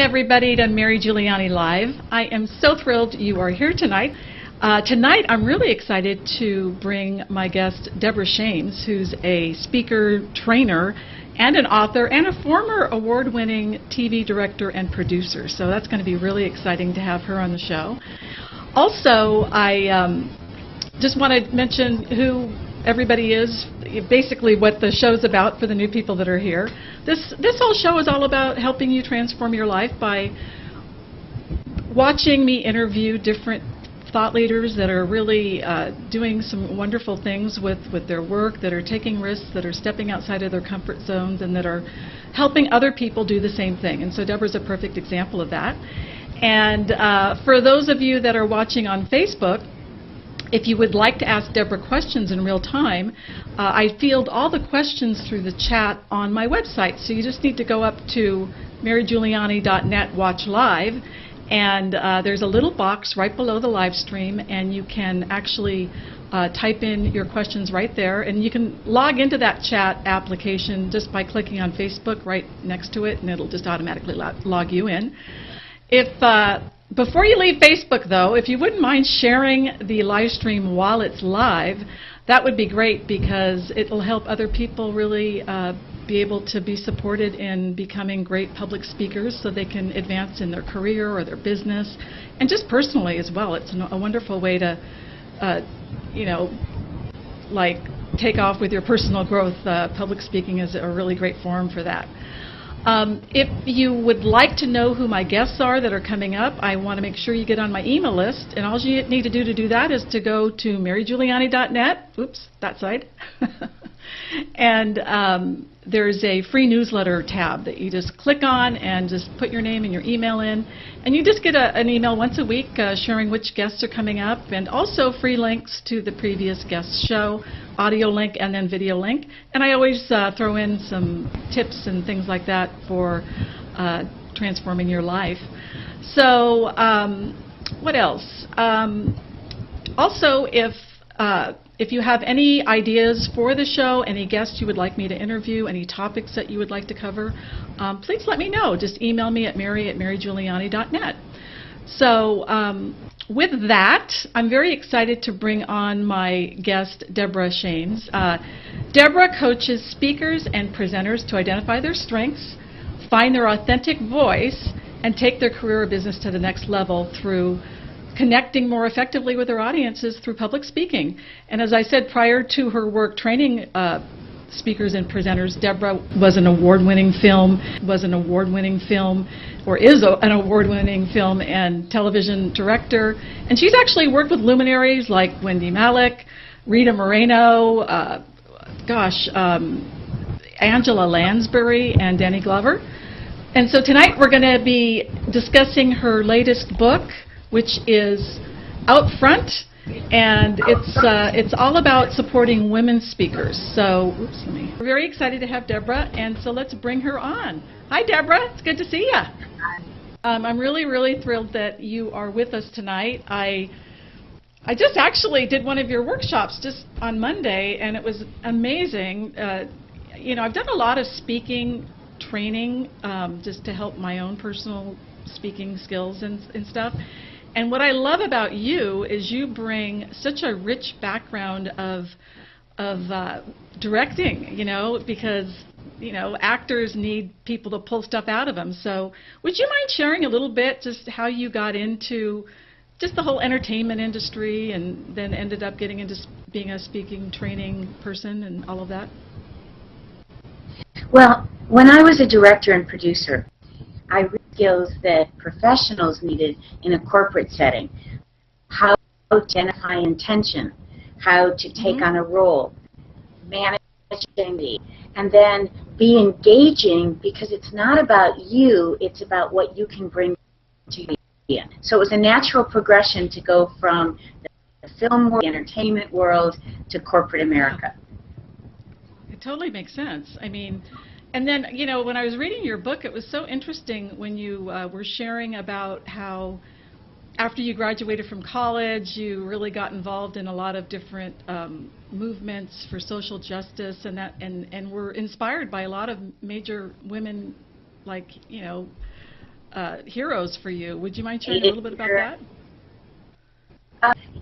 everybody to Mary Giuliani Live. I am so thrilled you are here tonight. Tonight I'm really excited to bring my guest Deborah Shames, who's a speaker, trainer, and an author, and a former award-winning TV director and producer. So that's going to be really exciting to have her on the show. Also, I just want to mention who everybody is, basically what the show's about for the new people that are here. This whole show is all about helping you transform your life by watching me interview different thought leaders that are really doing some wonderful things with their work, that are taking risks, that are stepping outside of their comfort zones, and that are helping other people do the same thing. And so Deborah's a perfect example of that. And for those of you that are watching on Facebook, if you would like to ask Deborah questions in real time, I field all the questions through the chat on my website. So you just need to go up to marygiuliani.net, watch live, and there's a little box right below the live stream, and you can actually type in your questions right there. And you can log into that chat application just by clicking on Facebook right next to it, and it'll just automatically log you in. Before you leave Facebook, though, if you wouldn't mind sharing the live stream while it's live, that would be great, because it will help other people really be able to be supported in becoming great public speakers so they can advance in their career or their business, and just personally as well. It's a wonderful way to, like take off with your personal growth. Public speaking is a really great forum for that. If you would like to know who my guests are that are coming up, I want to make sure you get on my email list. And all you need to do that is to go to marygiuliani.net. Oops, that side. And there's a free newsletter tab that you just click on and just put your name and your email in. And you just get an email once a week sharing which guests are coming up, and also free links to the previous guest's show, audio link and then video link. And I always throw in some tips and things like that for transforming your life. So what else? Also, if you have any ideas for the show, any guests you would like me to interview, any topics that you would like to cover, please let me know. Just email me at mary@marygiuliani.net. So with that, I'm very excited to bring on my guest, Deborah Shames. Deborah coaches speakers and presenters to identify their strengths, find their authentic voice, and take their career or business to the next level through connecting more effectively with their audiences through public speaking. And as I said, prior to her work training speakers and presenters, Deborah was an award-winning film, or is an award-winning film and television director. And she's actually worked with luminaries like Wendie Malick, Rita Moreno, Angela Lansbury, and Danny Glover. And so tonight we're going to be discussing her latest book, which is Out Front, and it's all about supporting women speakers. So, we're very excited to have Deborah, and so let's bring her on. Hi, Deborah. It's good to see you. I'm really, really thrilled that you are with us tonight. I just actually did one of your workshops just on Monday, and it was amazing. I've done a lot of speaking training just to help my own personal speaking skills and stuff. And what I love about you is you bring such a rich background of directing, because, actors need people to pull stuff out of them. So would you mind sharing a little bit just how you got into just the whole entertainment industry and then ended up getting into being a speaking training person and all of that? Well, when I was a director and producer, I realized skills that professionals needed in a corporate setting: how to identify intention, how to take on a role, managing, and then be engaging, because it's not about you, it's about what you can bring to the end. So it was a natural progression to go from the film world, the entertainment world, to corporate America. It totally makes sense. I mean, and then, when I was reading your book, it was so interesting when you were sharing about how after you graduated from college, you really got involved in a lot of different movements for social justice, and were inspired by a lot of major women, like, heroes for you. Would you mind sharing a little bit about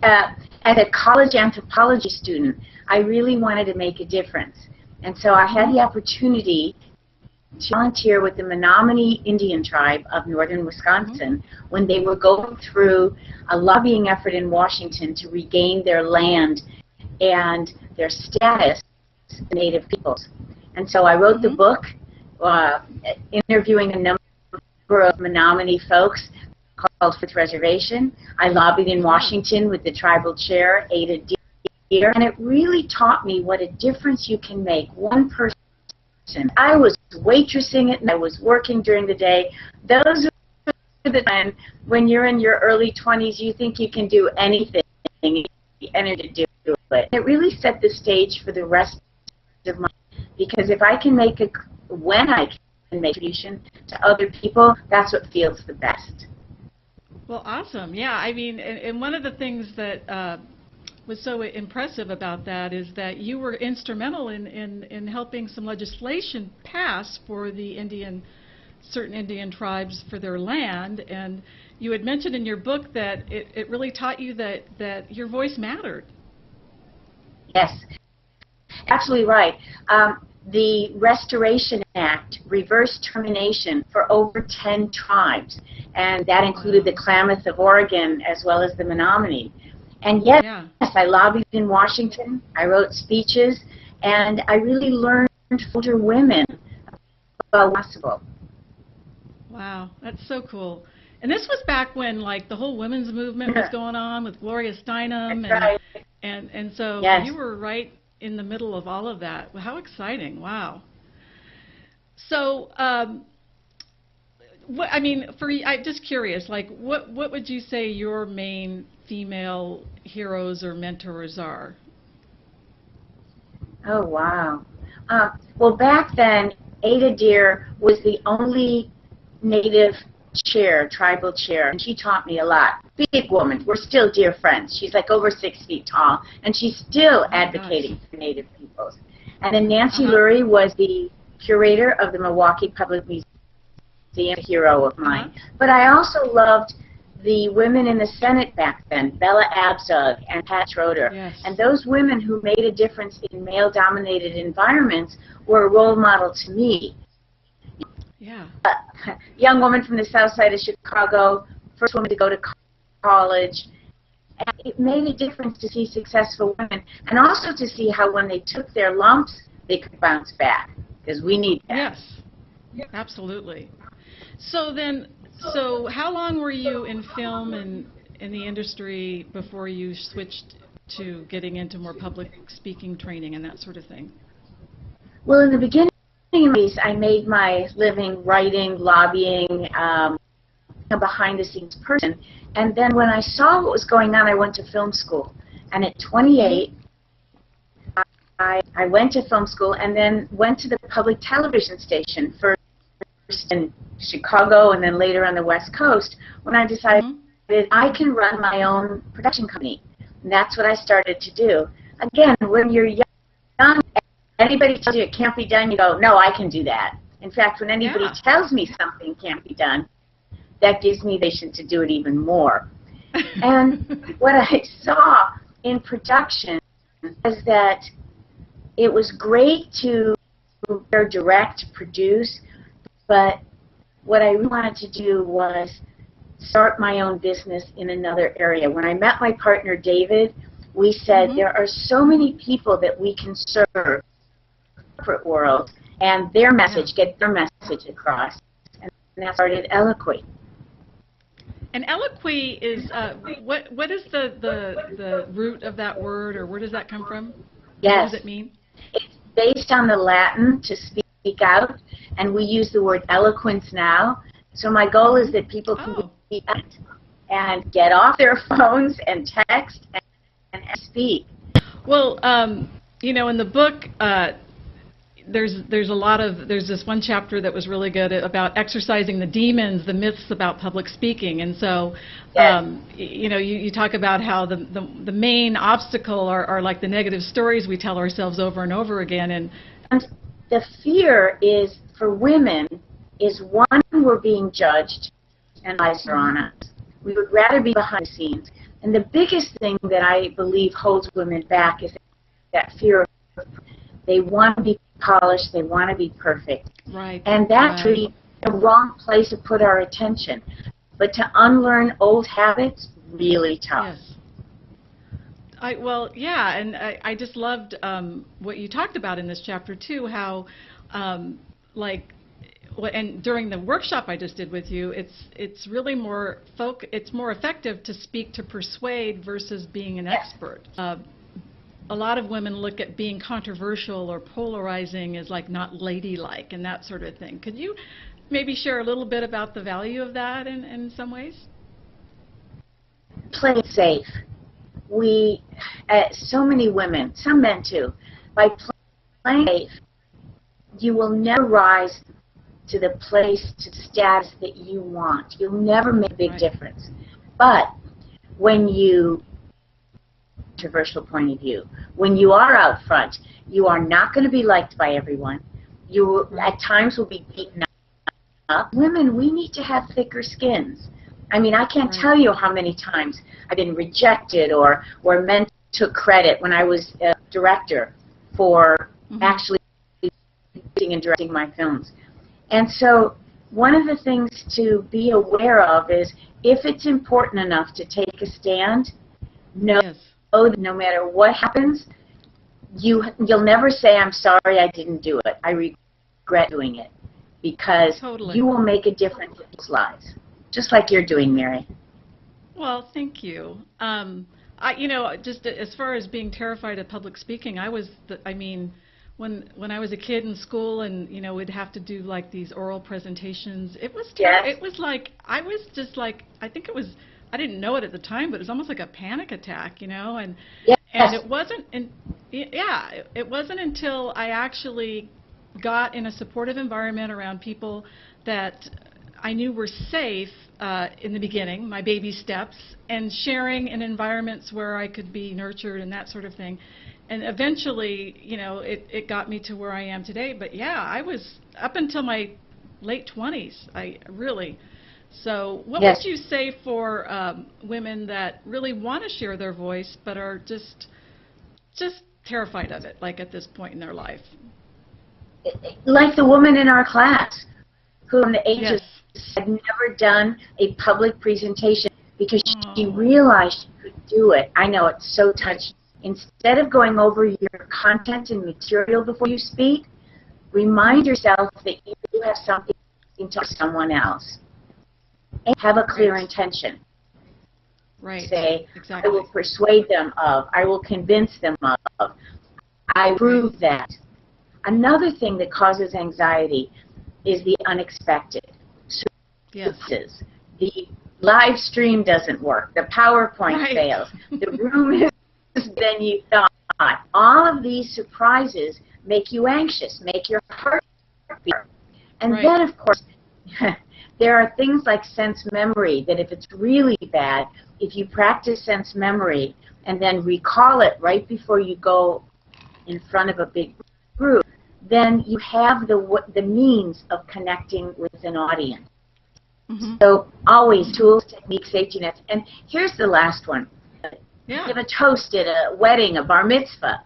that? As a college anthropology student, I really wanted to make a difference. And so I had the opportunity to volunteer with the Menominee Indian tribe of northern Wisconsin when they were going through a lobbying effort in Washington to regain their land and their status as Native peoples. And so I wrote the book interviewing a number of Menominee folks called Fifth Reservation. I lobbied in Washington with the tribal chair, Ada Deer, and it really taught me what a difference you can make, one person. I was waitressing it, and I was working during the day. Those are the times when you're in your early 20s, you think you can do anything, the energy to do it. It really set the stage for the rest of my life, because if I can make when I can make a contribution to other people, that's what feels the best. Well, awesome. Yeah, I mean, and one of the things that was so impressive about that is that you were instrumental in helping some legislation pass for the certain Indian tribes for their land. And you had mentioned in your book that it really taught you that your voice mattered. Yes, absolutely right. The Restoration Act reversed termination for over 10 tribes, and that included the Klamath of Oregon as well as the Menominee. And yes, I lobbied in Washington, I wrote speeches, and I really learned from older women about what's possible. Wow, that's so cool. And this was back when, like, the whole women's movement was going on with Gloria Steinem, and so you were right in the middle of all of that. How exciting! Wow. So, I'm just curious. Like, what would you say your main female heroes or mentors are? Oh wow. Well, back then, Ada Deer was the only Native chair, tribal chair, and she taught me a lot. Big woman. We're still dear friends. She's like over 6 feet tall, and she's still advocating for Native peoples. And then Nancy Lurie was the curator of the Milwaukee Public Museum, a hero of mine. But I also loved the women in the Senate back then, Bella Abzug and Pat Schroeder. Yes. And those women who made a difference in male-dominated environments were a role model to me. Yeah. A young woman from the south side of Chicago, first woman to go to college. And it made a difference to see successful women, and also to see how when they took their lumps, they could bounce back, because we need that. Yes, absolutely. So how long were you in film and in the industry before you switched to getting into more public speaking training and that sort of thing? Well, in the beginning, I made my living writing, lobbying, a behind-the-scenes person. And then when I saw what was going on, I went to film school. And at 28, I went to film school and then went to the public television station, first in Chicago and then later on the West Coast, when I decided I can run my own production company. And that's what I started to do. Again, when you're young, anybody tells you it can't be done, you go, no, I can do that. In fact, when anybody tells me something can't be done, that gives me the motivation to do it even more. And what I saw in production was that it was great to direct, produce, but what I really wanted to do was start my own business in another area. When I met my partner, David, we said there are so many people that we can serve corporate world and their message, get their message across. And that started Eloquy. And Eloquy is, what is the root of that word, or where does that come from? Yes. What does it mean? It's based on the Latin to speak out, and we use the word eloquence now. So my goal is that people can speak out and get off their phones and text and speak. Well, you know, in the book, there's this one chapter that was really good about exercising the demons, the myths about public speaking, and so you know, you talk about how the main obstacle are like the negative stories we tell ourselves over and over again, and the fear is for women is one, we're being judged, and eyes are on us. We would rather be behind the scenes. And the biggest thing that I believe holds women back is that fear of, they want to be polished, they want to be perfect. Right. And that's really the wrong place to put our attention. But to unlearn old habits, really tough. Yes. Well, yeah, and I just loved what you talked about in this chapter too. How, and during the workshop I just did with you, it's really more it's more effective to speak to persuade versus being an expert. A lot of women look at being controversial or polarizing as like not ladylike and that sort of thing. Could you maybe share a little bit about the value of that in some ways? Play safe. We, so many women, some men too, by playing safe, you will never rise to the place, to the status that you want. You'll never make a big difference. But when you, controversial point of view, when you are out front, you are not going to be liked by everyone. You at times will be beaten up. Women, we need to have thicker skins. I mean, I can't tell you how many times I've been rejected or men took credit when I was a director for actually and directing my films. And so one of the things to be aware of is if it's important enough to take a stand, know that no matter what happens, you'll never say, I'm sorry I didn't do it. I regret doing it. Because you will make a difference in people's lives. Just like you're doing, Mary. Well, thank you. Just as far as being terrified of public speaking, when I was a kid in school and, we'd have to do like these oral presentations, it was it was like, I was just like, I think it was, I didn't know it at the time, but it was almost like a panic attack, and and it wasn't, it wasn't until I actually got in a supportive environment around people that I knew were safe in the beginning, my baby steps, and sharing in environments where I could be nurtured and that sort of thing. And eventually, it got me to where I am today. But yeah, I was up until my late 20s. So what would you say for women that really want to share their voice but are just terrified of it, like at this point in their life? Like the woman in our class who in the ages had never done a public presentation because she realized she could do it. I know, it's so touching. Instead of going over your content and material before you speak, remind yourself that you have something to tell someone else. And have a clear intention. Say, I will persuade them of, I will convince them of, I prove that. Another thing that causes anxiety is the unexpected. The live stream doesn't work. The PowerPoint fails. The room is bigger than you thought. All of these surprises make you anxious, make your heart beat. And then, of course, there are things like sense memory that if it's really bad, if you practice sense memory and then recall it right before you go in front of a big group, then you have the means of connecting with an audience. So always tools, techniques, safety nets. And here's the last one. Give a toast at a wedding, a bar mitzvah,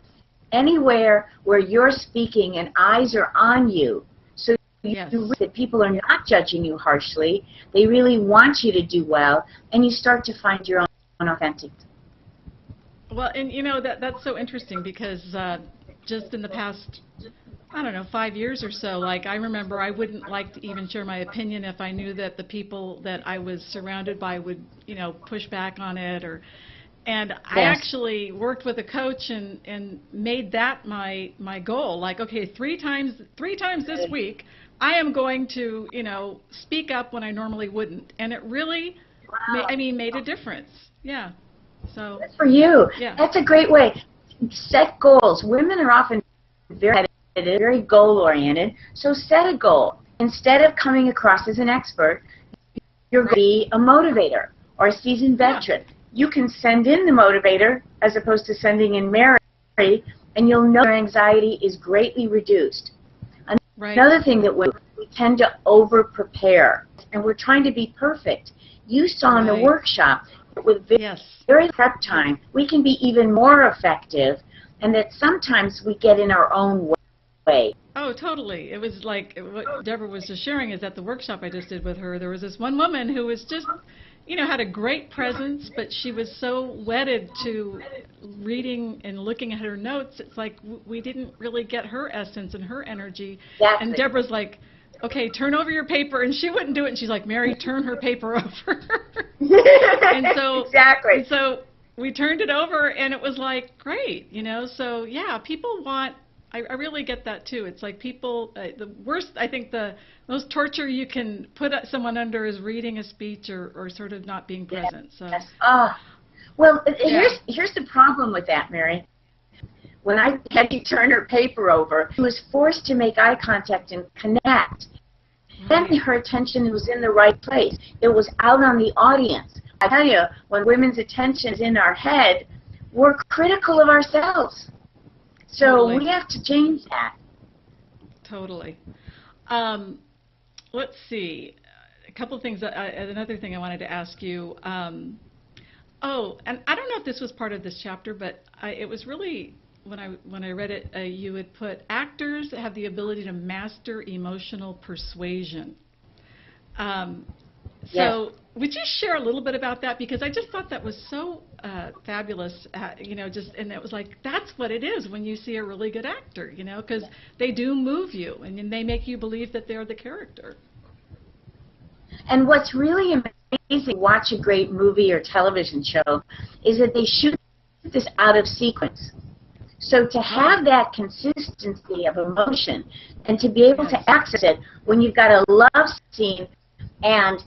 anywhere where you're speaking and eyes are on you. So that people are not judging you harshly. They really want you to do well, and you start to find your own authentic. Well, and that's so interesting because just in the past, 5 years or so, like I remember I wouldn't like to even share my opinion if I knew that the people that I was surrounded by would, push back on it and I actually worked with a coach and made that my goal. Like, okay, three times this week, I am going to, speak up when I normally wouldn't. And it really, made a difference. Yeah. So. Good for you. Yeah. That's a great way. Set goals. Women are often very goal-oriented, so set a goal. Instead of coming across as an expert, you're going to be a motivator or a seasoned veteran. You can send in the motivator as opposed to sending in Mary, and you'll know your anxiety is greatly reduced. Right. Another thing that we tend to over-prepare, and we're trying to be perfect. You saw in the workshop that with very prep time, we can be even more effective, and that sometimes we get in our own way. Oh, totally. It was like what Deborah was just sharing is at the workshop I just did with her, there was this one woman who was just, you know, had a great presence, but she was so wedded to reading and looking at her notes, it's like we didn't really get her essence and her energy. Exactly. And Deborah's like, okay, turn over your paper, and she wouldn't do it, and she's like, Mary, turn her paper over. And so, exactly. And so we turned it over, and it was like, great, you know, so yeah, people want, I really get that too. It's like people, the worst, I think the most torture you can put someone under is reading a speech or sort of not being present. So. Yes. Well, here's the problem with that, Mary. When I had to turn her paper over, she was forced to make eye contact and connect. Then her attention was in the right place. It was out on the audience. I tell you, when women's attention is in our head, we're critical of ourselves. So we have to change that. Totally. Let's see. A couple of things. Another thing I wanted to ask you. And I don't know if this was part of this chapter, but it was really, when I read it, you had put actors have the ability to master emotional persuasion. So would you share a little bit about that? Because I just thought that was so fabulous, you know, and it was like, that's what it is when you see a really good actor, you know, because they do move you and they make you believe that they're the character. And what's really amazing, watch a great movie or television show, is that they shoot this out of sequence. So to have that consistency of emotion and to be able to access it when you've got a love scene and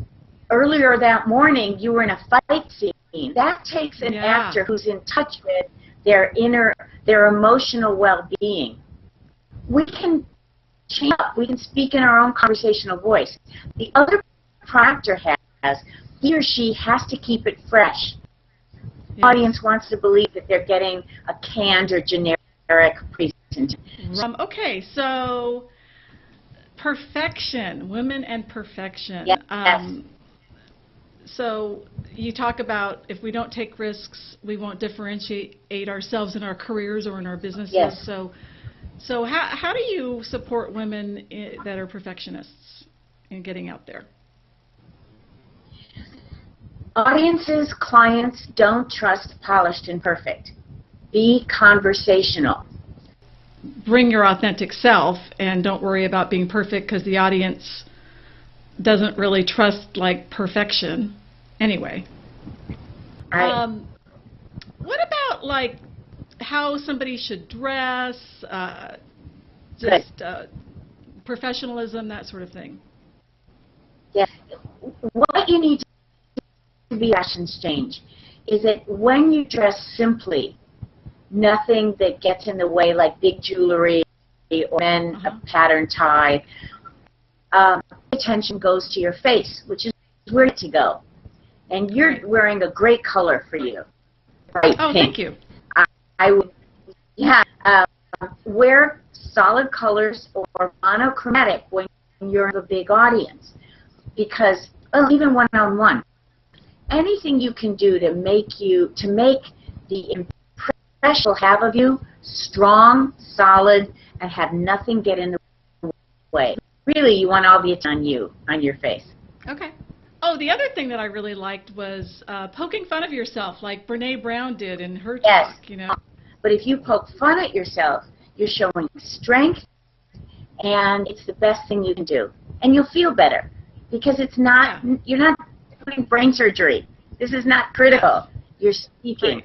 earlier that morning you were in a fight scene, that takes an actor who's in touch with their emotional well-being. We can change up. We can speak in our own conversational voice. The other actor has, he or she has to keep it fresh. The audience wants to believe that they're getting a canned or generic presentation. Okay, so perfection, women and perfection. Yes. So you talk about if we don't take risks, we won't differentiate ourselves in our careers or in our businesses. Yes. So how do you support women that are perfectionists in getting out there? Audiences, clients don't trust polished and perfect. Be conversational. Bring your authentic self and don't worry about being perfect because the audience doesn't really trust like perfection anyway. What about like how somebody should dress, professionalism, that sort of thing? Yeah. What you need to be fashion change is that when you dress simply, nothing that gets in the way like big jewelry or then a pattern tie, attention goes to your face, which is where to go. And you're wearing a great color for you. Bright pink. Thank you. I would, wear solid colors or monochromatic when you're in a big audience, because even one-on-one, anything you can do to make the impression you'll have of you strong, solid, and have nothing get in the way. Really, you want all the attention on your face. Okay. Oh, the other thing that I really liked was poking fun of yourself, like Brene Brown did in her talk. You know. But if you poke fun at yourself, you're showing strength, and it's the best thing you can do. And you'll feel better because it's not. You're not doing brain surgery. This is not critical. You're speaking,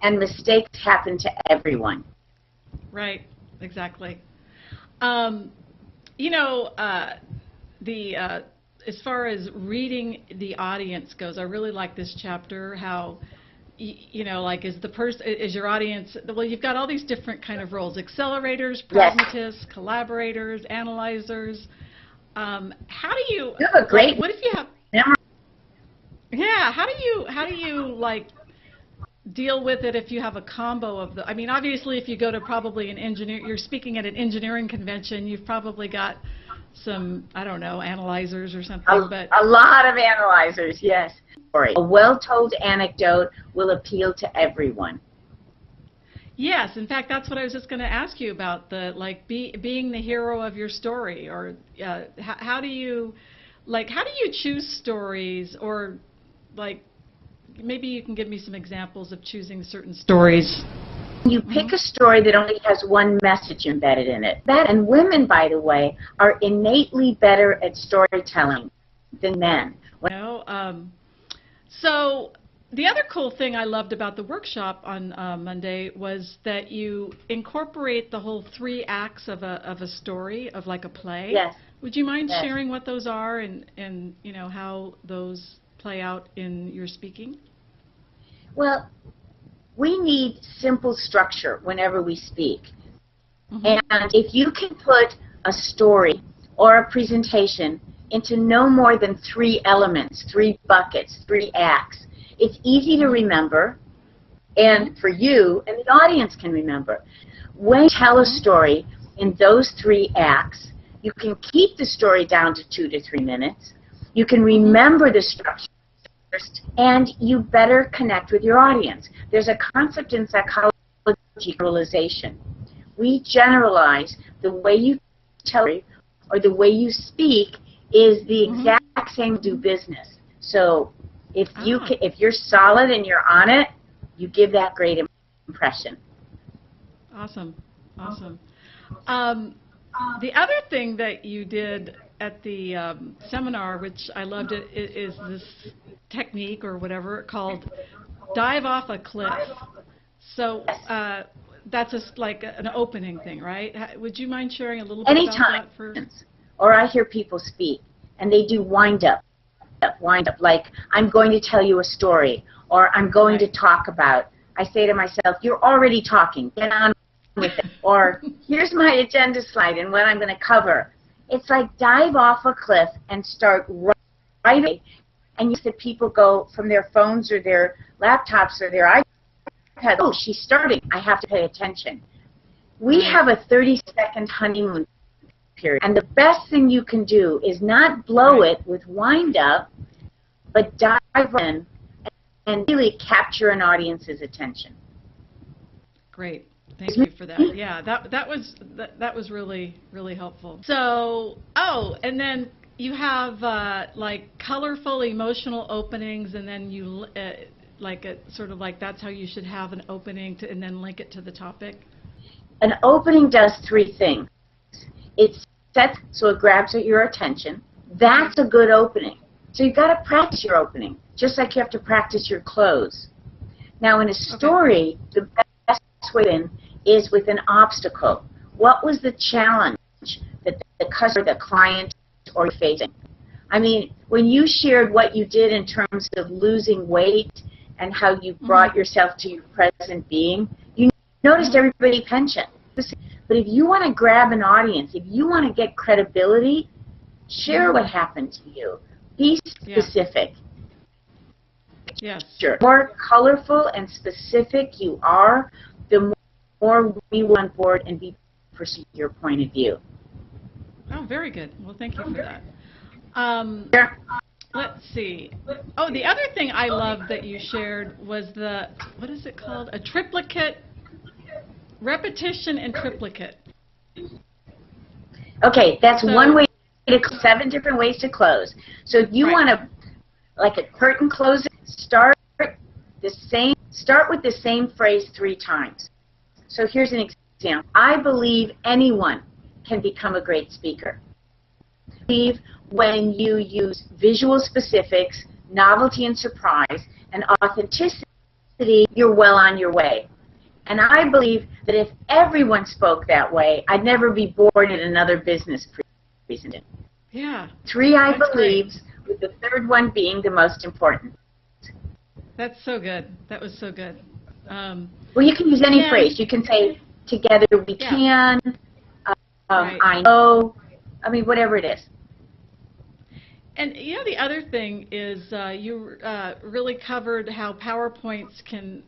and mistakes happen to everyone. Right. Exactly. You know, as far as reading the audience goes, I really like this chapter. How, you know, like is your audience? Well, you've got all these different kind of roles: accelerators, pragmatists, collaborators, analyzers. How do you? You have a great. What if you have? Yeah. How do you like deal with it if you have a combo of the, I mean, obviously if you go to probably an engineer, you're speaking at an engineering convention, you've probably got some, I don't know, analyzers or something, but. A lot of analyzers, yes. A well-told anecdote will appeal to everyone. Yes, in fact, that's what I was just going to ask you about, the, like, being the hero of your story, or how do you choose stories, or, like, maybe you can give me some examples of choosing certain stories. You pick a story that only has one message embedded in it. And women, by the way, are innately better at storytelling than men. So the other cool thing I loved about the workshop on Monday was that you incorporate the whole 3 acts of a story, of like a play. Yes. Would you mind sharing what those are and you know, how those play out in your speaking? Well, we need simple structure whenever we speak. Mm-hmm. And if you can put a story or a presentation into no more than 3 elements, 3 buckets, 3 acts, it's easy to remember, and for you, and the audience can remember. When you tell a story in those 3 acts, you can keep the story down to 2 to 3 minutes. You can remember the structure, and you better connect with your audience. There's a concept in psychology, generalization. We generalize the way you tell or the way you speak is the exact same do business. So if you're solid and you're on it, you give that great impression. Awesome, awesome. The other thing that you did at the seminar, which I loved, is this technique or whatever called dive off a cliff. So that's just like an opening thing, right? Would you mind sharing a little bit about that for? Or I hear people speak and they do wind up, like I'm going to tell you a story, or I'm going to talk about. I say to myself, you're already talking, get on with it. Or here's my agenda slide and what I'm going to cover. It's like dive off a cliff and start right away. And you see people go from their phones or their laptops or their iPads. Oh, she's starting. I have to pay attention. We have a 30-second honeymoon period. And the best thing you can do is not blow it with wind up, but dive in and really capture an audience's attention. Great. Thank you for that. Yeah, that was really helpful. So, and then you have like colorful, emotional openings, and then you sort of like that's how you should have an opening and then link it to the topic. An opening does 3 things. It sets so it grabs at your attention. That's a good opening. So you've got to practice your opening, just like you have to practice your close. Now, in a story, the best way in is with an obstacle. What was the challenge that the customer, the client, or facing? I mean, when you shared what you did in terms of losing weight and how you brought yourself to your present being, you noticed everybody pension. But if you want to grab an audience, if you want to get credibility, share what happened to you. Be specific. Yes. Sure. The more colorful and specific you are, the more we will on board and be pursue your point of view. Oh, very good. Well, thank you for that. Let's see. Oh, the other thing I loved that you shared was what is it called? A triplicate, repetition and triplicate. Okay, that's one way to 7 different ways to close. So if you want to, like a curtain closing, start with the same phrase 3 times. So here's an example. I believe anyone can become a great speaker. I believe when you use visual specifics, novelty and surprise, and authenticity, you're well on your way. And I believe that if everyone spoke that way, I'd never be bored at another business presentation. Yeah. 3 I believes, with the 3rd one being the most important. That's so good. That was so good. Well, you can use any phrase. You can say, together we can, I know, I mean, whatever it is. And, you know, the other thing is you really covered how PowerPoints can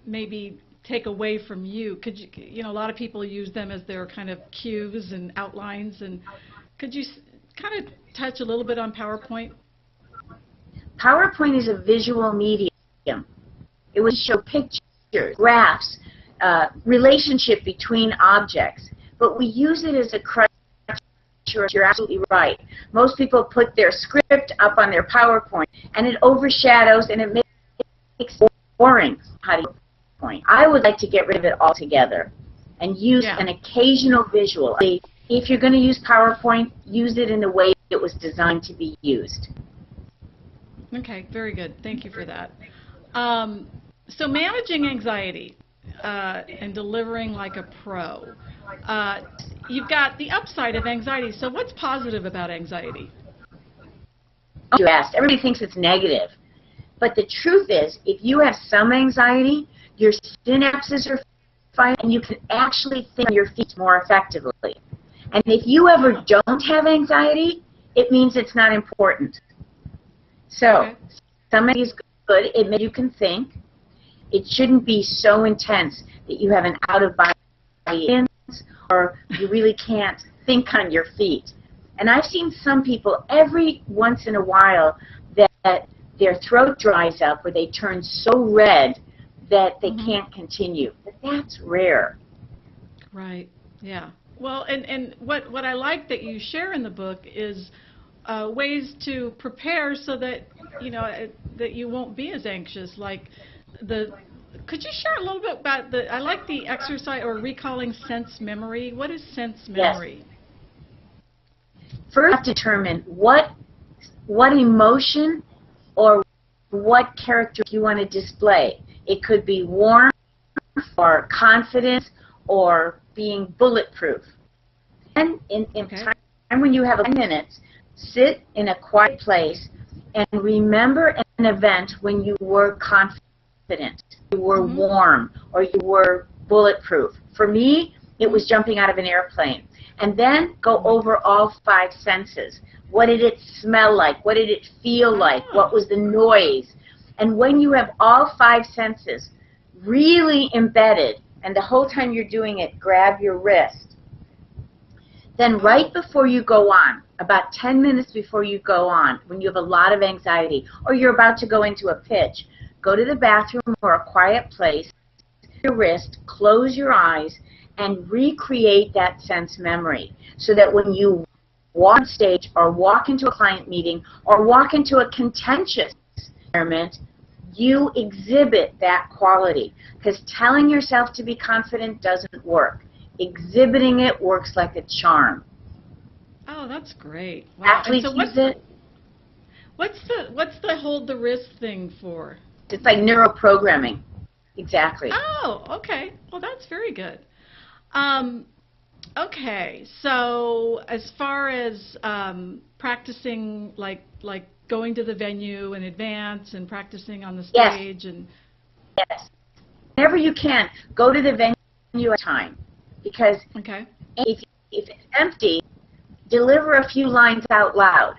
maybe take away from you? Could you, a lot of people use them as their kind of cues and outlines, and could you kind of touch a little bit on PowerPoint? PowerPoint is a visual medium. It would show pictures, graphs, relationship between objects, but we use it as a crutch. You're absolutely right. Most people put their script up on their PowerPoint, and it overshadows and it makes it boring. I would like to get rid of it altogether and use an occasional visual. If you're going to use PowerPoint, use it in the way it was designed to be used. Okay, very good. Thank you for that. So managing anxiety and delivering like a pro. You've got the upside of anxiety. So what's positive about anxiety? You asked. Everybody thinks it's negative. But the truth is, if you have some anxiety, your synapses are firing and you can actually think on your feet more effectively. And if you ever don't have anxiety, it means it's not important. So, some anxiety is good. It means you can think. It shouldn't be so intense that you have an out-of-body experience or you really can't think on your feet. And I've seen some people every once in a while that their throat dries up or they turn so red that they can't continue. But that's rare. Right, yeah. Well, and what I like that you share in the book is ways to prepare so that, that you won't be as anxious. Like could you share a little bit about I like the exercise or recalling sense memory. What is sense memory? Yes. First, determine what emotion or what character you want to display. It could be warmth or confidence or being bulletproof. And in time when you have 10 minutes, sit in a quiet place and remember an event when you were confident, you were warm, or you were bulletproof. For me, it was jumping out of an airplane. And then go over all 5 senses. What did it smell like? What did it feel like? What was the noise? And when you have all 5 senses really embedded, and the whole time you're doing it, grab your wrist. Then right before you go on, about 10 minutes before you go on, when you have a lot of anxiety, or you're about to go into a pitch, go to the bathroom or a quiet place, your wrist, close your eyes, and recreate that sense memory so that when you walk on stage or walk into a client meeting or walk into a contentious environment, you exhibit that quality. Because telling yourself to be confident doesn't work. Exhibiting it works like a charm. Oh, that's great. Wow. Athletes use it. What's the hold the wrist thing for? It's like neuroprogramming. Exactly. Oh, okay. Well, that's very good. Okay, so as far as practicing, like going to the venue in advance and practicing on the stage, and yes, whenever you can, go to the venue at time, because if it's empty, deliver a few lines out loud.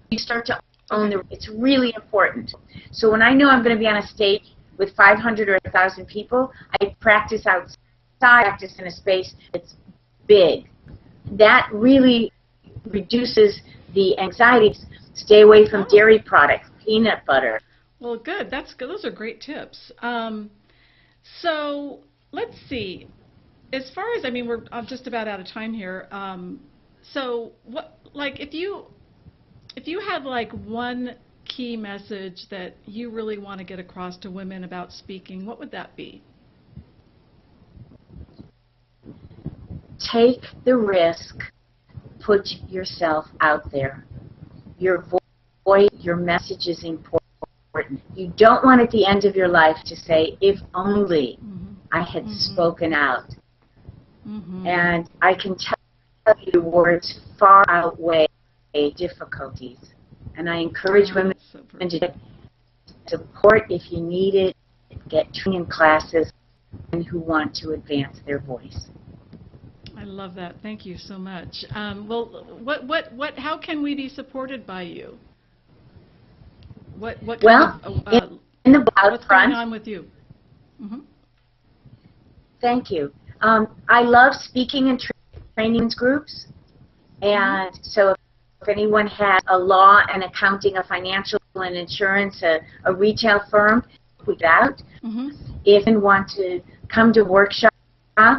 You start to own it's really important. So when I know I'm going to be on a stage with 500 or 1,000 people, I practice outside, practice in a space that's big. That really reduces the anxiety. Stay away from dairy products, peanut butter. Well, good. That's good. Those are great tips. So let's see. As far as, we're just about out of time here. So what, if you had one key message that you really want to get across to women about speaking, what would that be? Take the risk. Put yourself out there. Your voice, your message is important. You don't want at the end of your life to say, if only I had spoken out. And I can tell you words far outweigh difficulties. And I encourage women to get support if you need it, get training classes, and who want to advance their voice. I love that. Thank you so much. Well, how can we be supported by you? What in the out what's front, going on with you? Thank you. I love speaking in training groups, and so if anyone has a law and accounting, a financial and insurance, a retail firm, we get out. If you want to come to workshop,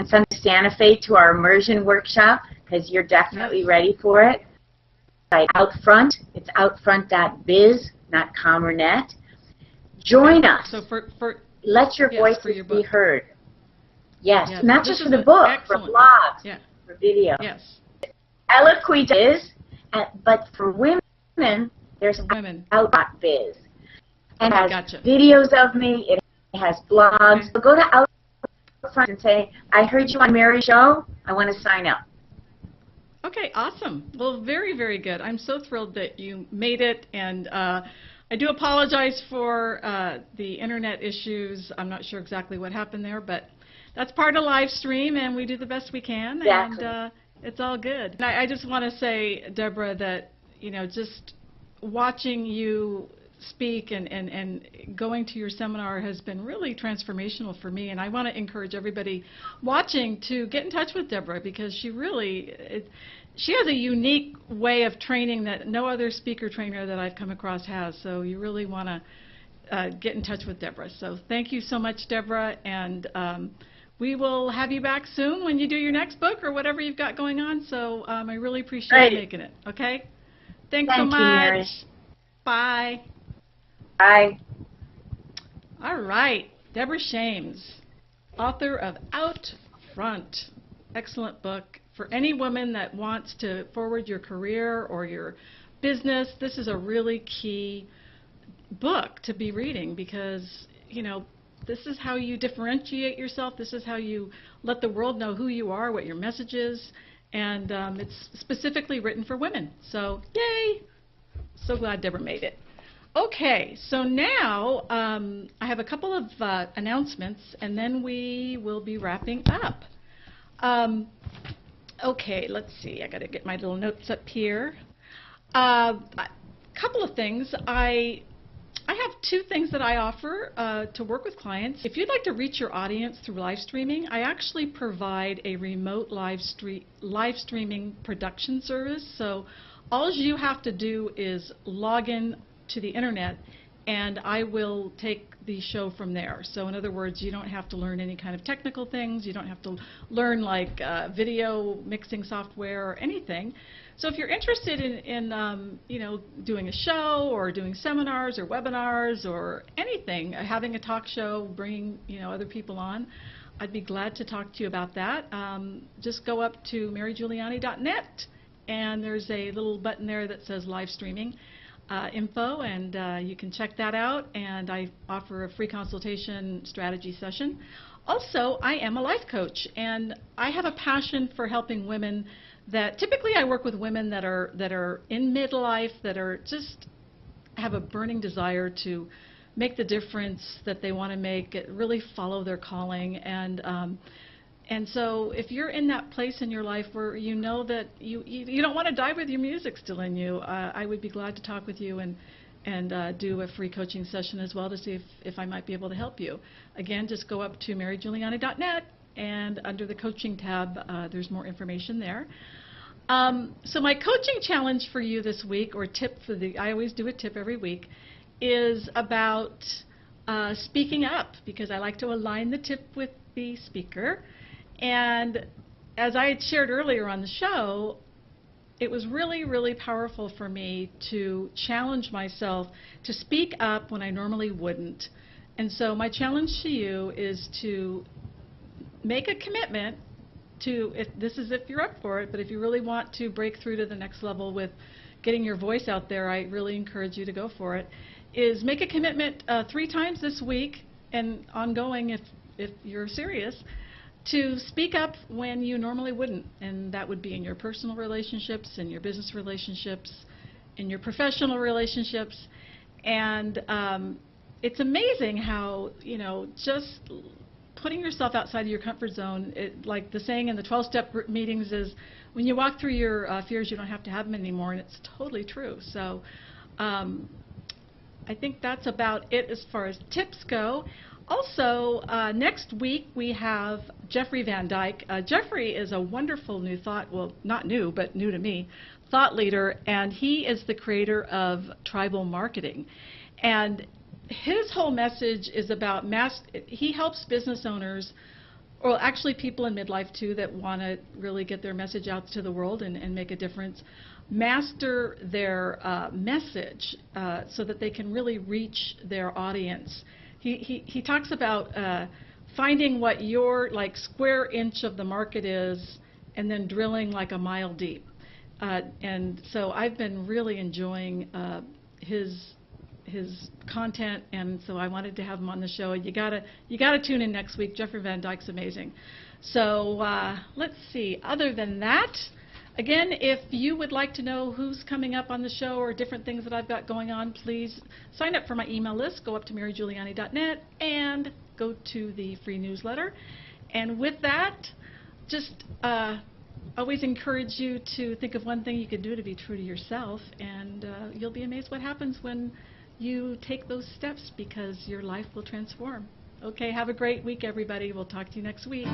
send Santa Fe to our immersion workshop, because you're definitely ready for it. Outfront, it's outfront.biz, not com or net. Join us. So let your voices be heard. Yes, not just for the book, for blogs, for video. Yes. Eloquent is, but for women, there's Outfront Biz. And it has videos of me, it has blogs. So go to Outfront and say, I heard you on Mary's show, I want to sign up. Okay, awesome. Well, very, very good. I'm so thrilled that you made it, and I do apologize for the internet issues. I'm not sure exactly what happened there, but that's part of live stream, and we do the best we can, and it's all good. And I just want to say, Deborah, that just watching you speak and going to your seminar has been really transformational for me, and I want to encourage everybody watching to get in touch with Deborah, because she has a unique way of training that no other speaker trainer that I've come across has, so you really want to get in touch with Deborah. So thank you so much, Deborah, and we will have you back soon when you do your next book or whatever you've got going on, so I really appreciate you making it, okay? Thanks so much. Thank you, Mary. Bye. Bye. All right, Deborah Shames, author of Out Front. Excellent book. For any woman that wants to forward your career or your business, this is a really key book to be reading, because, this is how you differentiate yourself. This is how you let the world know who you are, what your message is, and it's specifically written for women. So, yay! So glad Deborah made it. Okay, so now I have a couple of announcements, and then we will be wrapping up. Okay, let's see. I got to get my little notes up here. A couple of things. I have two things that I offer to work with clients. If you'd like to reach your audience through live streaming, I actually provide a remote live streaming production service. So all you have to do is log in to the internet, and I will take the show from there. So in other words, you don't have to learn any kind of technical things. You don't have to learn like video mixing software or anything. So if you're interested in doing a show or doing seminars or webinars or anything, having a talk show, bringing other people on, I'd be glad to talk to you about that. Just go up to marygiuliani.net, and there's a little button there that says live streaming info, and you can check that out, and I offer a free consultation strategy session. Also, I am a life coach, and I have a passion for helping women that typically I work with women that are in midlife, that are just have a burning desire to make the difference that they want to make, really follow their calling, and so if you're in that place in your life where you know that you don't want to die with your music still in you, I would be glad to talk with you and do a free coaching session as well to see if I might be able to help you. Again, just go up to marygiuliani.net, and under the coaching tab, there's more information there. So my coaching challenge for you this week, or tip I always do a tip every week, is about speaking up, because I like to align the tip with the speaker. And as I had shared earlier on the show, it was really, really powerful for me to challenge myself to speak up when I normally wouldn't. And so my challenge to you is to make a commitment to, if you're up for it, but if you really want to break through to the next level with getting your voice out there, I really encourage you to go for it, is make a commitment 3 times this week and ongoing if you're serious, to speak up when you normally wouldn't, and that would be in your personal relationships, in your business relationships, in your professional relationships. And it's amazing how, just putting yourself outside of your comfort zone, like the saying in the 12-step meetings is, when you walk through your fears, you don't have to have them anymore, and it's totally true. So I think that's about it as far as tips go. Also, next week we have Jeffrey Van Dyke. Jeffrey is a wonderful new thought, well, not new, but new to me, thought leader, and he is the creator of Tribal Marketing. And his whole message is about he helps business owners, or actually people in midlife too that want to really get their message out to the world and make a difference, master their message so that they can really reach their audience. He talks about finding what your square inch of the market is and then drilling like a mile deep. And so I've been really enjoying his content, and so I wanted to have him on the show. You gotta tune in next week. Jeffrey Van Dyke's amazing. So let's see. Other than that, again, if you would like to know who's coming up on the show or different things that I've got going on, please sign up for my email list. Go up to marygiuliani.net and go to the free newsletter. And with that, just always encourage you to think of one thing you can do to be true to yourself, and you'll be amazed what happens when you take those steps, because your life will transform. Okay, have a great week, everybody. We'll talk to you next week.